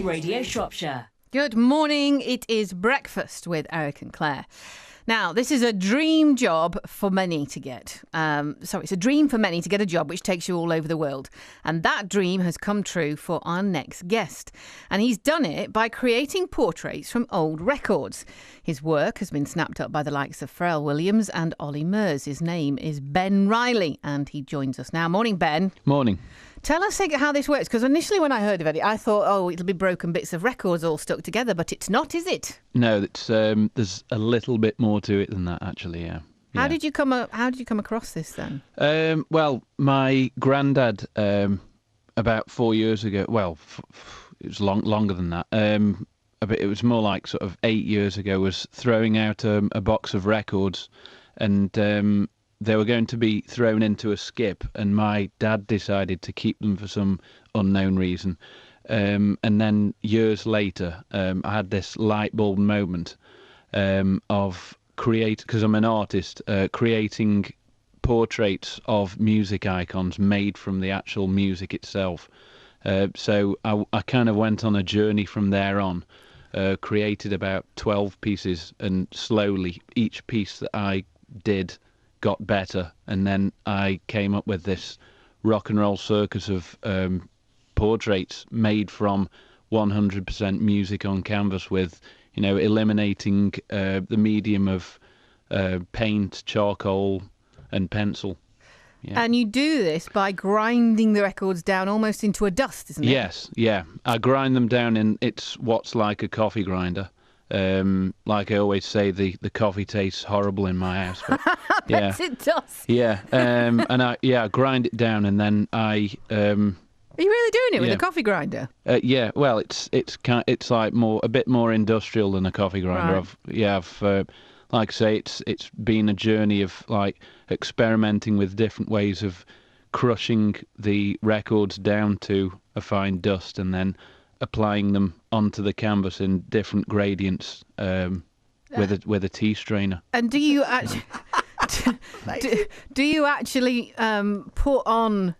BBC Radio Shropshire. Good morning. It is breakfast with Eric and Claire. Now, this is a dream job for many to get. It's a dream for many to get a job which takes you all over the world. And that dream has come true for our next guest. And he's done it by creating portraits from old records. His work has been snapped up by the likes of Pharrell Williams and Ollie Murs. His name is Ben RiLEY, and he joins us now. Morning, Ben. Morning. Tell us how this works, because initially when I heard of it, I thought, it'll be broken bits of records all stuck together, but it's not, is it? No, it's there's a little bit more to it than that, actually. Yeah. How did you come across this then? Well, my granddad, about 4 years ago. Well, it was longer than that. It was more like sort of 8 years ago. Was throwing out a box of records, and they were going to be thrown into a skip, and my dad decided to keep them for some unknown reason. And then years later, I had this light bulb moment of because I'm an artist, creating portraits of music icons made from the actual music itself. So I kind of went on a journey from there on, created about 12 pieces, and slowly each piece that I did got better, and then I came up with this rock and roll circus of portraits made from 100% music on canvas, with eliminating the medium of paint, charcoal and pencil. Yeah. And you do this by grinding the records down almost into a dust, isn't it? Yes, yeah. I grind them down in what's like a coffee grinder. Like I always say, the coffee tastes horrible in my house. But, yes, it does. Yeah, and I grind it down, and then I. Are you really doing it with a coffee grinder? Yeah, well, it's like a bit more industrial than a coffee grinder. Right. I've like I say, it's been a journey of like experimenting with different ways of crushing the records down to a fine dust, and then applying them onto the canvas in different gradients with a tea strainer. And do you actually put on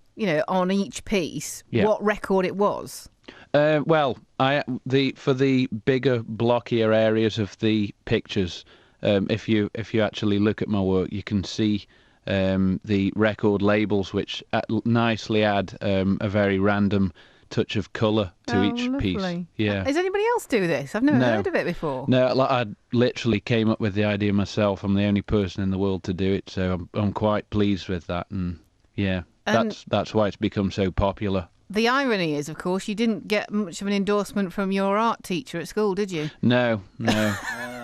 on each piece what record it was? Well, for the bigger, blockier areas of the pictures, if you actually look at my work, you can see the record labels, which nicely add a very random touch of colour to each piece. Yeah. Does anybody else do this? I've never heard of it before. No, I literally came up with the idea myself. I'm the only person in the world to do it, so I'm quite pleased with that. And yeah, that's why it's become so popular. The irony is, of course, you didn't get much of an endorsement from your art teacher at school, did you? No. No.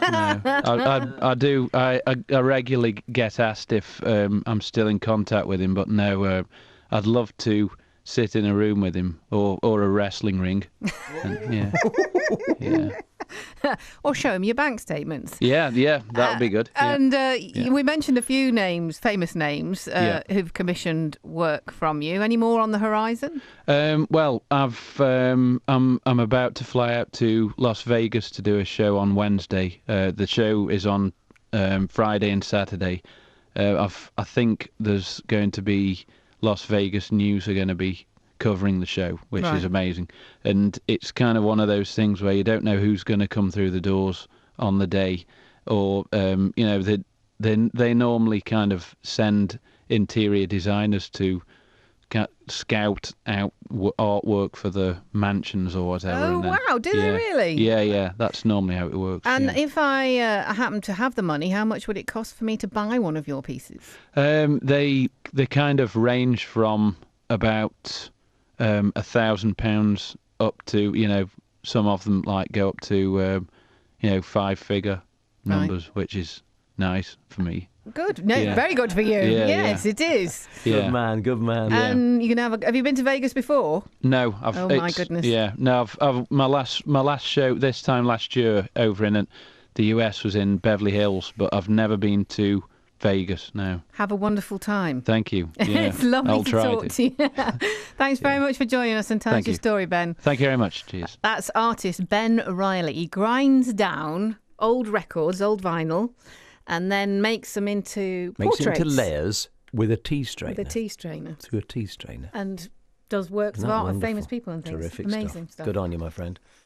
I do. I regularly get asked if I'm still in contact with him, but no. I'd love to sit in a room with him, or a wrestling ring. And, yeah. Or show him your bank statements. Yeah, that would be good. And we mentioned a few names, famous names, who've commissioned work from you. Any more on the horizon? Well, I'm about to fly out to Las Vegas to do a show on Wednesday. The show is on Friday and Saturday. I think there's going to be Las Vegas News are going to be covering the show, which is amazing. And it's kind of one of those things where you don't know who's going to come through the doors on the day, or they normally kind of send interior designers to scout out artwork for the mansions or whatever. Oh, wow, do they really? Yeah, that's normally how it works. And if I happen to have the money, how much would it cost for me to buy one of your pieces? They kind of range from about £1,000 up to, some of them like go up to 5-figure numbers, which is nice for me. Good. No, very good for you. Yes, it is. Good man. And you can have you been to Vegas before? No, my goodness. Yeah, no. My last show this time last year over in the US was in Beverly Hills, but I've never been to Vegas. No. Have a wonderful time. Thank you. Yeah, it's lovely to talk to you. Thanks very much for joining us and telling us your story, Ben. Thank you very much. Cheers. That's artist Ben RiLEY. He grinds down old records, old vinyl, and then makes them into portraits. Makes it into layers with a tea strainer. With a tea strainer. Through a tea strainer. And does works of art of famous people and things. Terrific Amazing stuff. Good on you, my friend.